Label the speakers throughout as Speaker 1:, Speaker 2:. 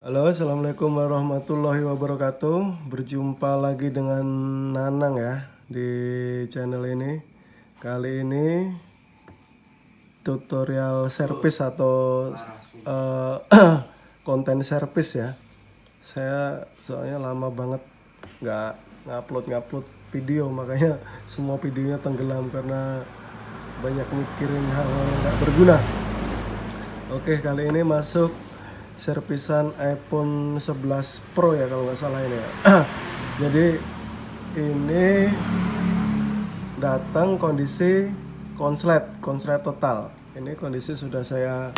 Speaker 1: Halo, assalamualaikum warahmatullahi wabarakatuh. Berjumpa lagi dengan Nanang ya di channel ini. Kali ini tutorial service atau eh, konten service ya. Saya soalnya lama banget nggak ngupload video, makanya semua videonya tenggelam karena banyak mikirin hal-hal yang nggak berguna. Oke, kali ini masuk servisan iPhone 11 Pro ya kalau nggak salah ini ya. Jadi ini datang kondisi konslet total. Ini kondisi sudah saya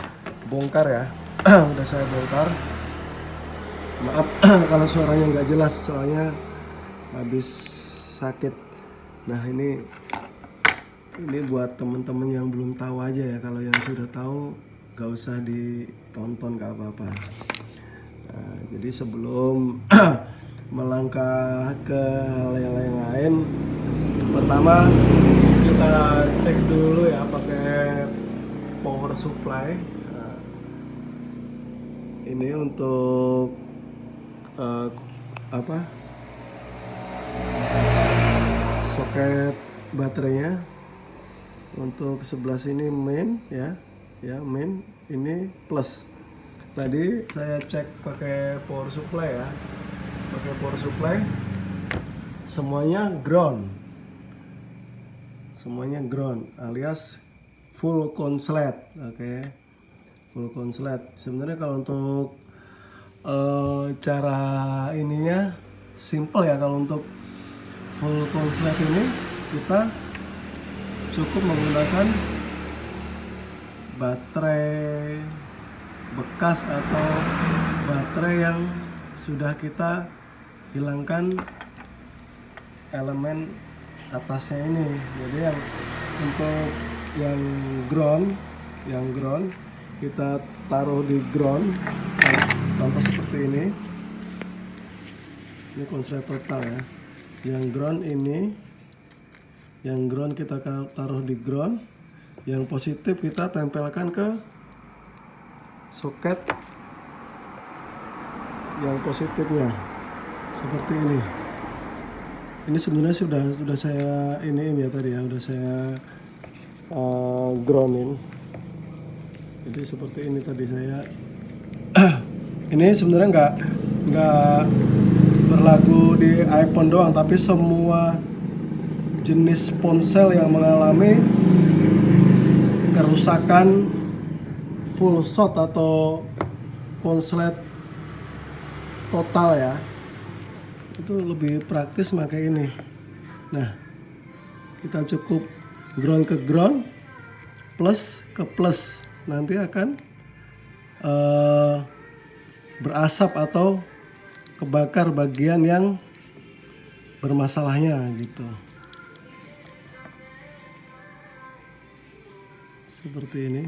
Speaker 1: bongkar ya. Sudah saya bongkar. Maaf kalau suaranya nggak jelas soalnya habis sakit. Nah ini buat temen-temen yang belum tahu aja ya. Kalau yang sudah tahu gak usah ditonton, gak apa-apa. Nah, jadi sebelum melangkah ke hal yang lain, pertama kita cek dulu ya pakai power supply. Nah, ini untuk soket baterainya. Untuk sebelah sini main ya main, ini plus. Tadi saya cek pakai power supply ya, semuanya ground alias full konslet. Oke. Full konslet. Sebenarnya kalau untuk cara ininya simple ya. Kalau untuk full konslet ini kita cukup menggunakan baterai bekas atau baterai yang sudah kita hilangkan elemen atasnya ini. Jadi yang untuk yang ground kita taruh di ground. Contoh seperti ini konslet total ya. Yang ground kita taruh di ground. Yang positif kita tempelkan ke soket yang positifnya seperti ini. Ini sebenarnya sudah saya ini ya tadi ya, udah saya groundin. Jadi seperti ini tadi saya. Ini sebenarnya nggak berlaku di iPhone doang, tapi semua jenis ponsel yang mengalami kerusakan full shot atau konslet total ya, itu lebih praktis pakai ini. Nah, kita cukup ground ke ground, plus ke plus, nanti akan berasap atau kebakar bagian yang bermasalahnya gitu. Seperti ini.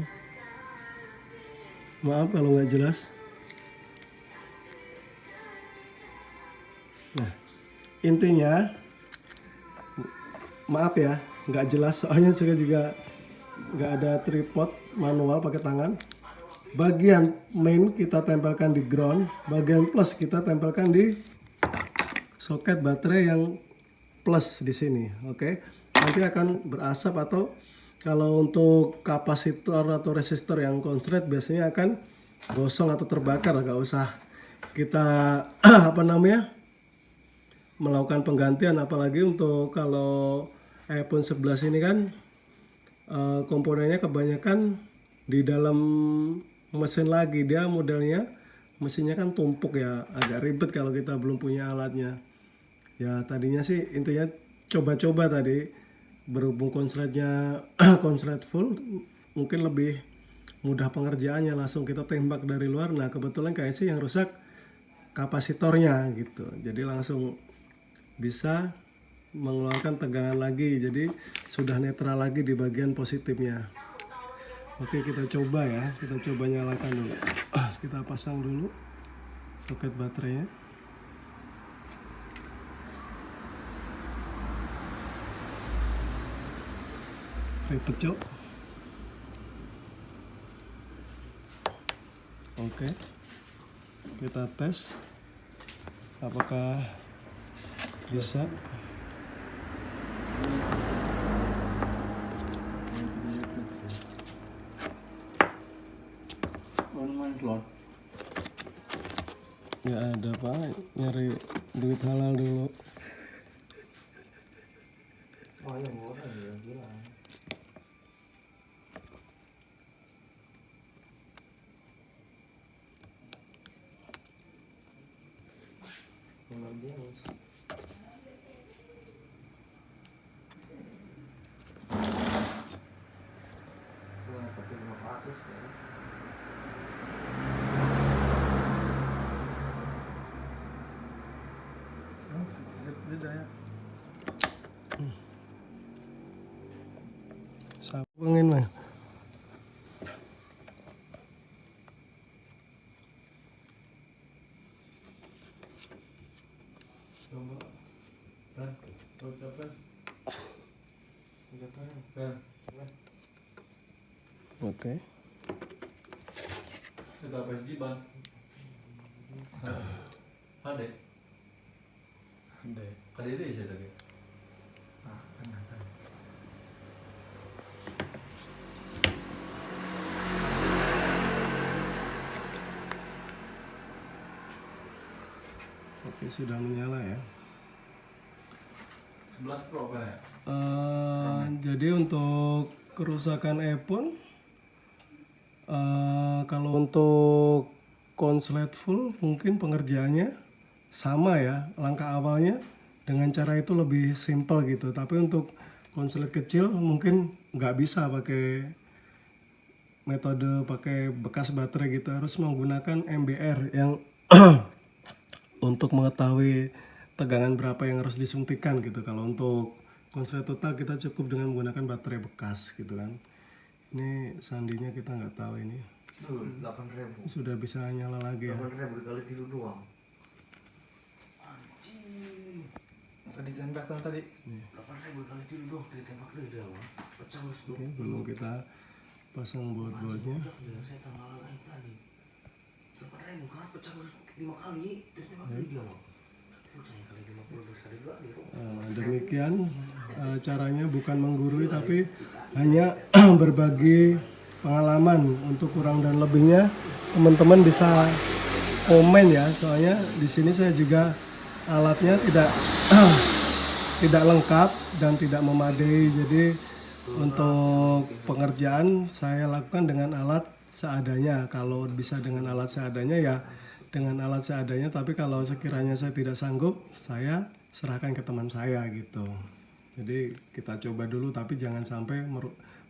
Speaker 1: Maaf kalau nggak jelas. Nah, intinya maaf ya nggak jelas soalnya saya juga nggak ada tripod, manual pakai tangan. Bagian main kita tempelkan di ground, bagian plus kita tempelkan di soket baterai yang plus di sini. Oke, nanti akan berasap atau kalau untuk kapasitor atau resistor yang konslet biasanya akan gosong atau terbakar. Gak usah kita melakukan penggantian, apalagi untuk kalau iPhone 11 ini kan komponennya kebanyakan di dalam mesin lagi. Dia modelnya mesinnya kan tumpuk ya, agak ribet kalau kita belum punya alatnya. Ya tadinya sih intinya coba-coba tadi. Berhubung konsletnya konslet full, mungkin lebih mudah pengerjaannya, langsung kita tembak dari luar. Nah kebetulan kayak sih yang rusak kapasitornya gitu, jadi langsung bisa mengeluarkan tegangan lagi, jadi sudah netral lagi di bagian positifnya. Oke, kita coba ya, kita coba nyalakan dulu. Kita pasang dulu soket baterainya. Ribet cok. Oke. Kita tes apakah bisa. Ya ada Pak, nyari duit halal dulu.
Speaker 2: Oh yang murah ya bilang. Memang dia pakai 500 ya.
Speaker 1: Sabungin mah. Oke.
Speaker 3: Sudah kewajiban. Ada. Kadede saya tadi.
Speaker 1: Oke, sudah menyala ya.
Speaker 3: 11 Pro kan ya?
Speaker 1: Jadi untuk kerusakan iPhone, kalau untuk konslet full mungkin pengerjaannya sama ya, langkah awalnya dengan cara itu lebih simple gitu. Tapi untuk konslet kecil mungkin nggak bisa pakai metode pakai bekas baterai gitu, harus menggunakan MBR yang untuk mengetahui tegangan berapa yang harus disuntikan gitu. Kalau untuk konslet total kita cukup dengan menggunakan baterai bekas gitu kan. Ini sandinya kita nggak tahu ini.
Speaker 2: 8.000.
Speaker 1: Sudah bisa nyala lagi ya.
Speaker 2: 8.000 dikali tidur doang. Anjing. Tadi tembak tadi. 8.000 dikali tidur doang, ditembak dari dalam. Pecah harus
Speaker 1: Oke, belum kita pasang baut-bautnya.
Speaker 2: Saya tanggal lain tadi. 8.000 kan pecah 5 kali, ditembak dari dalam. Saya kali 50 sekali dua di rumah.
Speaker 1: Demikian caranya, bukan menggurui tapi hanya berbagi pengalaman. Untuk kurang dan lebihnya teman-teman bisa komen ya, soalnya di sini saya juga alatnya tidak lengkap dan tidak memadai. Jadi untuk pengerjaan saya lakukan dengan alat seadanya. Kalau bisa dengan alat seadanya ya dengan alat seadanya, tapi kalau sekiranya saya tidak sanggup, saya serahkan ke teman saya gitu. Jadi kita coba dulu, tapi jangan sampai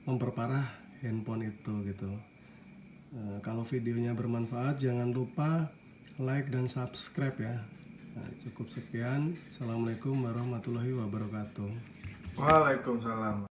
Speaker 1: memperparah handphone itu gitu. Kalau videonya bermanfaat, jangan lupa like dan subscribe ya. Cukup sekian. Assalamualaikum warahmatullahi wabarakatuh.
Speaker 4: Waalaikumsalam.